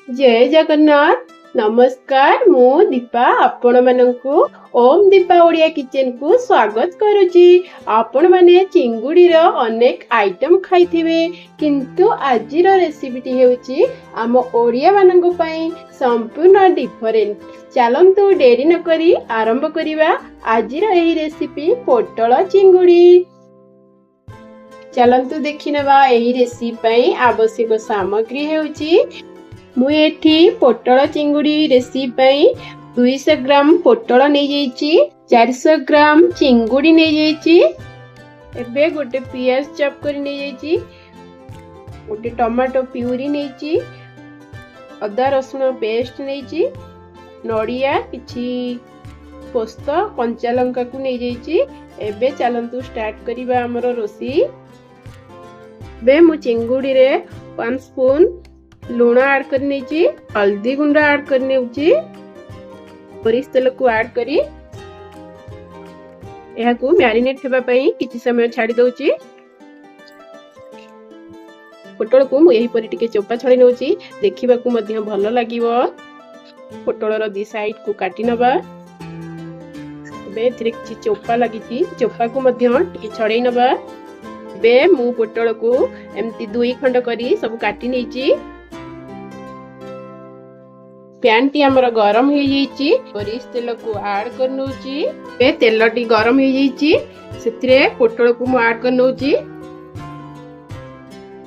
जय जगन्नाथ नमस्कार मु दीपा आपण मानकु ओम दीपा ओडिया किचन को स्वागत करुची। आपण माने चिंगुड़ी रो अनेक आइटम खाइथिबे किंतु आजिर रेसिपीटी हेउची आम ओडिया मानंगु पई संपूर्ण डिफरेंट। चलंतु डेरी न करी आरंभ करिवा आजिर एही रेसिपी पोटल चिंगुड़ी। चलंतु देखिनबा एही रेसिपी पई आवश्यक सामग्री हेउची मु एठी पोटल चिंगुड़ी रेसिपी 200 ग्राम पोटल नहीं जाइची, 400 ग्राम चिंगुड़ी नहीं जाइची, एबे गोटे पियाज चॉप करी नहीं जाइची, गोटे टमाटो प्यूरी नहीं, अदा रसुण पेस्ट नहीं, नड़िया किछि पोस्त कंचा लंका को नहीं जाइची। एबे चलंतु स्टार्ट करिबा हमर रोसी। बे मु चिंगुड़ी रे 1 स्पून लूण ऐड करनी, हल्दी गुंड ऐड करनी, सोरिष तेल को ऐड करी एहाकू मैरिनेट हेबा पई किछि समय छाडी दउची। पोटल को मु एही परि टिके चोपा छडी नउची, देखिबा को मध्य भलो लागिवो। पोटल रो दी साइड को काटी नबा। बे एथिरे किछि चोपा लागिची, चोपा को मध्य टिके छडै नबा। बे मु पोटल को एमती 2 खंड करी सब काटी नैची। पैन टी हमर गरम हो जाइची, सोरिष तेल को ऐड कर नउची। बे तेल टी गरम हो जाइची, सेतिरे पोटल को मु ऐड कर नउची।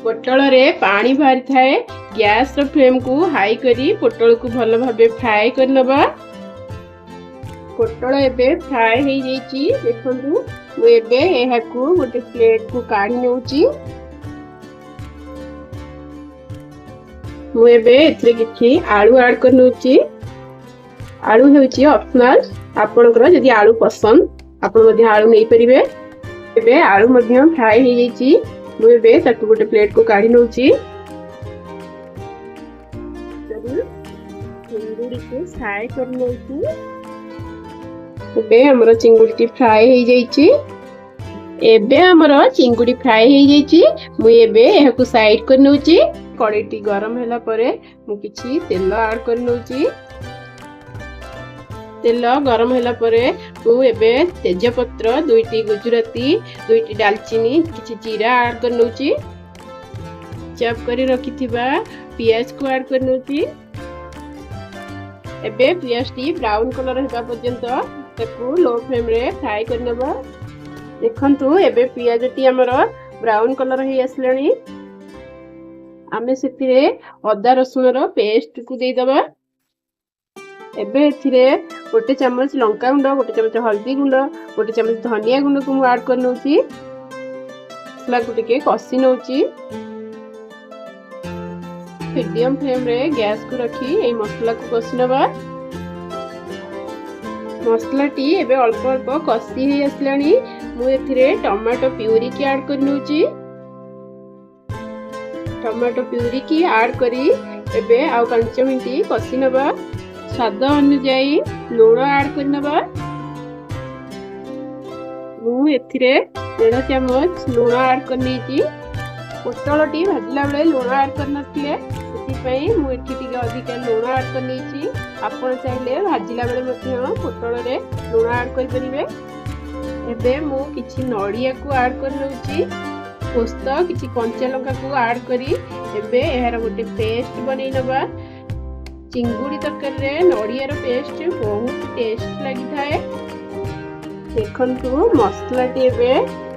पोटल रे पानी बाहरी थाए, गैस रो फ्लेम को हाई करी पोटल को भलो भाबे फ्राई कर नबा। पोटल एबे फ्राई हो जाइची, देखंतु मु एबे एहा को गोटे प्लेट को काढी नउची। मु एबे एथिरे किछि आलू ऐड कर नउची। आलू हेउची ऑप्शनल, आपनकर जदि आलू पसंद आपन मध्ये आलू नै परिबे। एबे आलू मध्ये फ्राई हो जाइची, मु एबे ताकू गोटे प्लेट को काढी नउची। जदि चिंगुड़ी को फ्राई कर नउची। एबे हमर चिंगुड़ी फ्राई हो जाइची। एबे हमर चिंगुड़ी फ्राई हो जाइची, मु एबे एहाकू साइड कर नउची। कड़ाईटी गरम हैला परे मु किछि तेल ऐड कर नउची। तेल गरम हैला परे मु एबे तेजपत्र 2टी गुजराती 2टी दालचीनी किछि जीरा ऐड कर नउची। चॉप करी रखिथिबा पियाज को ऐड कर नउची। एबे पियाज टी ब्राउन कलर हेबा पर्यंत ताकू लो फ्लेम रे फ्राई कर नबा। देखंतु एबे पियाज टी हमर ब्राउन कलर हे आसलानी। आमे सेतिरे अदा रसुण रो पेस्ट को दे दबा। एबे एथिरे गोटे चम्मच लंका गुंड, गोटे चम्मच हल्दी गुंड, गोटे चम्मच धनिया गुंड को ऐड कर नउची। मसला को टिके कसी नउची। मीडियम फ्लेम रे गैस को रखी ए मसला को कसी नबा। मसला टी एबे अल्प अल्प कसी हे आसलानी। मु एथिरे टमाटो प्यूरी की ऐड कर नउची। टमाटो प्यूरी की ऐड करी एबे आ 5 मिनिट कसी नबा। स्वाद अनुसार लूण ऐड कर नबा। मु एथिरे 1.5 चम्मच लूण ऐड कर नेची। पोटल टी भाजला बेले लूण ऐड कर नथिले, सेति पई मु एठी टिके अधिक लूण ऐड कर नेची। आपण चाहिले भाजला बेले मध्य पोटल रे लूण ऐड कर परिबे। एबे मु किछि नड़िया को ऐड कर नउची, पोस्त किछि कंचा लंका को ऐड करी एबे एहार गोटे पेस्ट बनै नबा। चिंगुड़ी तरकारी रे नड़िया रो पेस्ट बहुत टेस्ट लागि थाए। देखंतु मसला टी एबे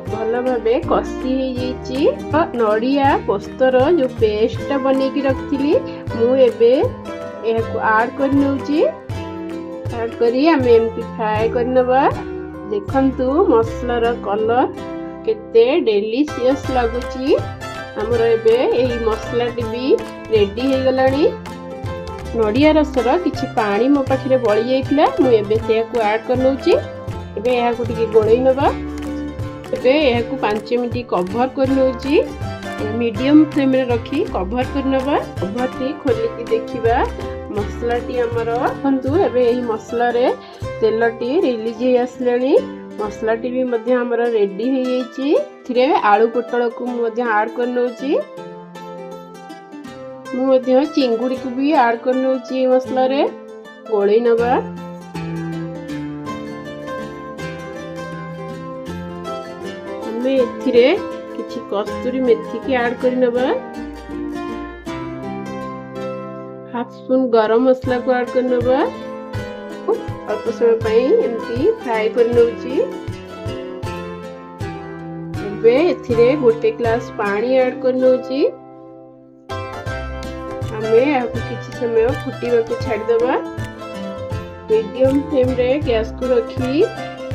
भलो भाबे कसी हे जाइची। नड़िया पोस्तर जो पेस्ट बनै की रखथिली मु एबे एहा को ऐड कर नउची। ऐड करी हमें एमती फ्राई कर नबा। देखंतु मसला रो कलर केते डेलीशियस लागुची। हमर एबे एही मसला टी भी रेडी हे गलानी। नड़िया रसर किछि पानी मो पाखरे बळी जाइथिला, मु एबे सेया को ऐड कर नउची। एबे एहा को टिके गोळै नबा। एबे एहा को 5 मिनिट कवर कर नउची। मीडियम फ्लेम रे रखी कवर कर नबा। कवर टी खोली की देखिबा मसला टी हमर खंतु एबे एही मसला रे तेल टी रिलीज हे आसलानी। मसला टी भी मध्य हमर रेडी हो जाइची। थिरे आलू पोटल को मध्य ऐड कर नउची। ମୁଁ ମଧ୍ୟ ଚିଙ୍ଗୁଡିକୁ ବି ଆଡ୍ କରି ନେଉଛି ମସଲାରେ ଗୋଳେଇ ନେବା। ଆମେ ଏଥିରେ କିଛି କସ୍ତୁରୀ ମେଥିକି ଆଡ୍ କରି ନେବା। हाफ स्पून गरम मसला को ऐड कर नेबा। अल्प समय पई एमती फ्राई कर नउची। एबे एथिरे गोटे ग्लास पानी ऐड कर नउची। हमें आकु किछि समय फुटीबा को छाड़ देबा। मीडियम फ्लेम रे गैस को रखी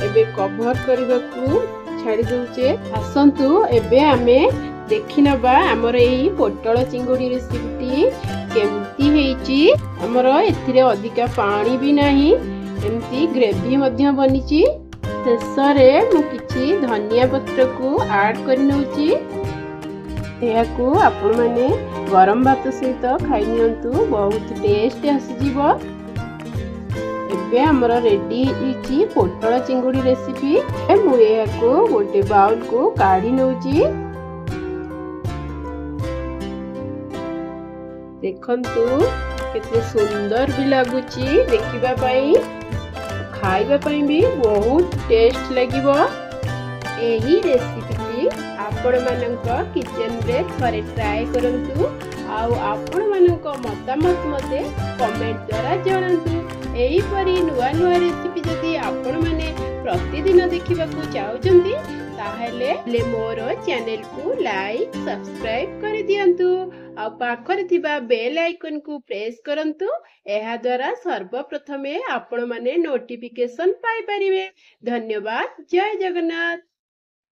एबे कवर करबा को छाड़ी दउचे। आसंतु एबे हमें देखि नबा हमर एही पोटल चिंगुडी रेसिपी केमती हेची। हमर एथिरे अधिका पानी भी नाही, एमती ग्रेवी मध्य बनिची। शेषरे मु किछि धनिया पत्र को ऐड कर नउची। एहाकू आपण माने गरम भात सहित खाइ नियंतु, बहुत टेस्ट आसीजिवो। एबे हमर रेडी हेची पोटल चिंगुडी रेसिपी। मु एहाकू गोटे बाउल को काढी नउची। देखंतु केते सुंदर भी लागुची देखिबा पई, खाइबा पई भी बहुत टेस्ट लागिवो। एही रेसिपी आपण मानक किचन रे थरे ट्राई करंतु आउ आपण मानक मतामत मते कमेंट द्वारा जणांतु। एही परी नुवा नुवा रेसिपी जदी आपण माने प्रतिदिन देखिबा को चाहउचंती ताहेले मोर चैनल को लाइक सब्सक्राइब कर दियंतु। आ पाखरे थिबा बेल आइकन को प्रेस करंतु। एहा द्वारा सर्वप्रथमे आपण माने नोटिफिकेशन पाई परिबे। धन्यवाद। जय जगन्नाथ।